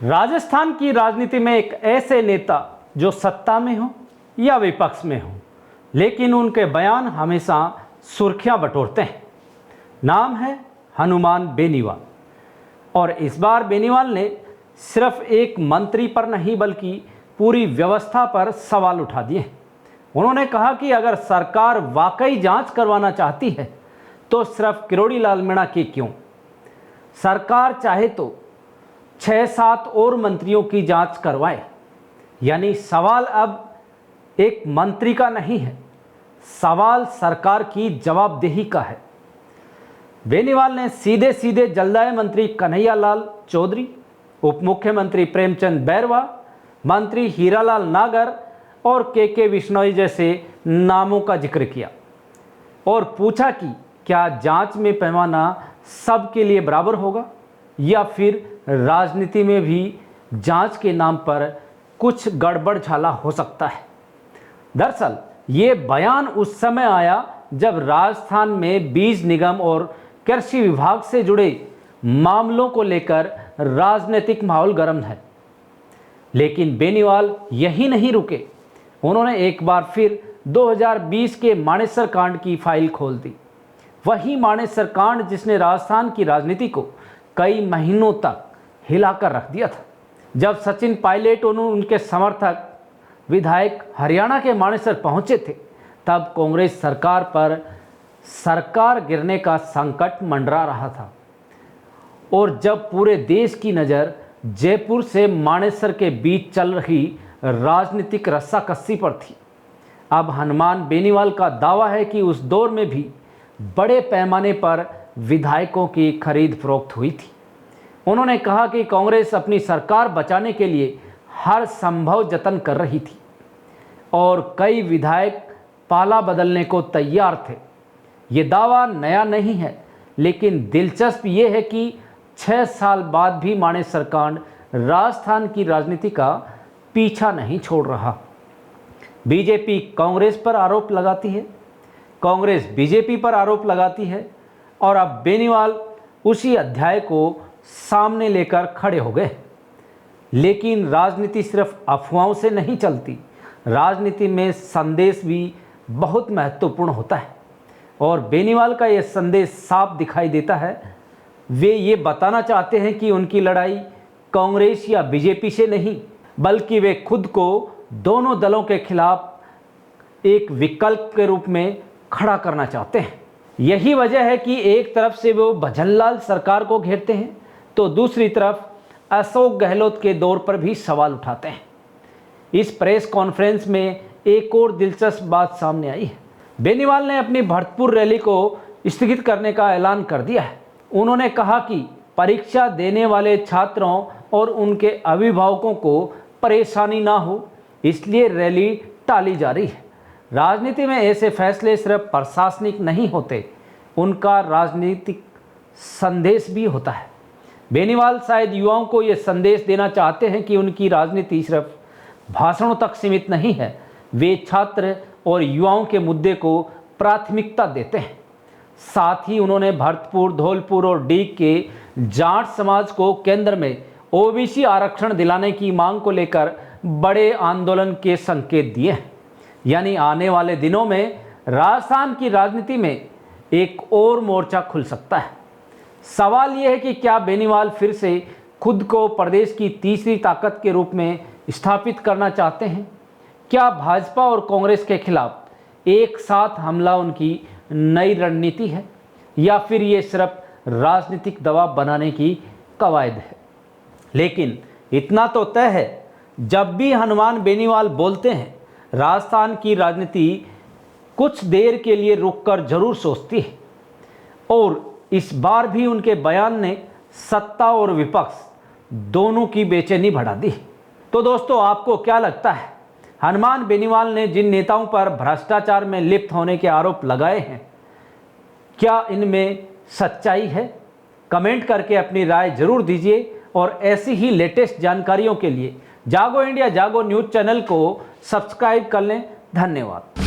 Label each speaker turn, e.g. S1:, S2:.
S1: राजस्थान की राजनीति में एक ऐसे नेता जो सत्ता में हो या विपक्ष में हो, लेकिन उनके बयान हमेशा सुर्खियां बटोरते हैं। नाम है हनुमान बेनीवाल। और इस बार बेनीवाल ने सिर्फ एक मंत्री पर नहीं बल्कि पूरी व्यवस्था पर सवाल उठा दिए। उन्होंने कहा कि अगर सरकार वाकई जांच करवाना चाहती है तो सिर्फ किरोड़ी लाल मीणा की क्यों, सरकार चाहे तो 6-7 और मंत्रियों की जांच करवाए। यानी सवाल अब एक मंत्री का नहीं है, सवाल सरकार की जवाबदेही का है। बेनीवाल ने सीधे सीधे जलदाय मंत्री कन्हैया लाल चौधरी, उप मुख्यमंत्री प्रेमचंद बैरवा, मंत्री हीरालाल नागर और के विश्नोई जैसे नामों का जिक्र किया और पूछा कि क्या जांच में पैमाना सबके लिए बराबर होगा या फिर राजनीति में भी जांच के नाम पर कुछ गड़बड़ झाला हो सकता है। दरअसल ये बयान उस समय आया जब राजस्थान में बीज निगम और कृषि विभाग से जुड़े मामलों को लेकर राजनीतिक माहौल गर्म है। लेकिन बेनीवाल यही नहीं रुके, उन्होंने एक बार फिर 2020 के मानेसर कांड की फाइल खोल दी। वही मानेसर कांड जिसने राजस्थान की राजनीति को कई महीनों तक हिलाकर रख दिया था। जब सचिन पायलट और उनके समर्थक विधायक हरियाणा के मानेसर पहुंचे थे, तब कांग्रेस सरकार पर सरकार गिरने का संकट मंडरा रहा था और जब पूरे देश की नज़र जयपुर से मानेसर के बीच चल रही राजनीतिक रस्साकस्सी पर थी। अब हनुमान बेनीवाल का दावा है कि उस दौर में भी बड़े पैमाने पर विधायकों की खरीद फरोख्त हुई थी। उन्होंने कहा कि कांग्रेस अपनी सरकार बचाने के लिए हर संभव जतन कर रही थी और कई विधायक पाला बदलने को तैयार थे। ये दावा नया नहीं है, लेकिन दिलचस्प ये है कि 6 साल बाद भी मानेसर कांड राजस्थान की राजनीति का पीछा नहीं छोड़ रहा। बीजेपी कांग्रेस पर आरोप लगाती है, कांग्रेस बीजेपी पर आरोप लगाती है और अब बेनीवाल उसी अध्याय को सामने लेकर खड़े हो गए। लेकिन राजनीति सिर्फ अफवाहों से नहीं चलती, राजनीति में संदेश भी बहुत महत्वपूर्ण होता है और बेनीवाल का यह संदेश साफ दिखाई देता है। वे ये बताना चाहते हैं कि उनकी लड़ाई कांग्रेस या बीजेपी से नहीं, बल्कि वे खुद को दोनों दलों के खिलाफ एक विकल्प के रूप में खड़ा करना चाहते हैं। यही वजह है कि एक तरफ से वो भजनलाल सरकार को घेरते हैं तो दूसरी तरफ अशोक गहलोत के दौर पर भी सवाल उठाते हैं। इस प्रेस कॉन्फ्रेंस में एक और दिलचस्प बात सामने आई है। बेनीवाल ने अपनी भरतपुर रैली को स्थगित करने का ऐलान कर दिया है। उन्होंने कहा कि परीक्षा देने वाले छात्रों और उनके अभिभावकों को परेशानी ना हो, इसलिए रैली टाली जा रही है। राजनीति में ऐसे फैसले सिर्फ प्रशासनिक नहीं होते, उनका राजनीतिक संदेश भी होता है। बेनीवाल शायद युवाओं को ये संदेश देना चाहते हैं कि उनकी राजनीति सिर्फ भाषणों तक सीमित नहीं है, वे छात्र और युवाओं के मुद्दे को प्राथमिकता देते हैं। साथ ही उन्होंने भरतपुर, धौलपुर और डीग के जाट समाज को केंद्र में ओबीसी आरक्षण दिलाने की मांग को लेकर बड़े आंदोलन के संकेत दिए हैं। यानी आने वाले दिनों में राजस्थान की राजनीति में एक और मोर्चा खुल सकता है। सवाल यह है कि क्या बेनीवाल फिर से खुद को प्रदेश की तीसरी ताकत के रूप में स्थापित करना चाहते हैं? क्या भाजपा और कांग्रेस के खिलाफ एक साथ हमला उनकी नई रणनीति है या फिर ये सिर्फ राजनीतिक दबाव बनाने की कवायद है? लेकिन इतना तो तय है, जब भी हनुमान बेनीवाल बोलते हैं, राजस्थान की राजनीति कुछ देर के लिए रुककर जरूर सोचती है और इस बार भी उनके बयान ने सत्ता और विपक्ष दोनों की बेचैनी बढ़ा दी। तो दोस्तों, आपको क्या लगता है, हनुमान बेनीवाल ने जिन नेताओं पर भ्रष्टाचार में लिप्त होने के आरोप लगाए हैं, क्या इनमें सच्चाई है? कमेंट करके अपनी राय जरूर दीजिए और ऐसी ही लेटेस्ट जानकारियों के लिए जागो इंडिया जागो न्यूज़ चैनल को सब्सक्राइब कर लें। धन्यवाद।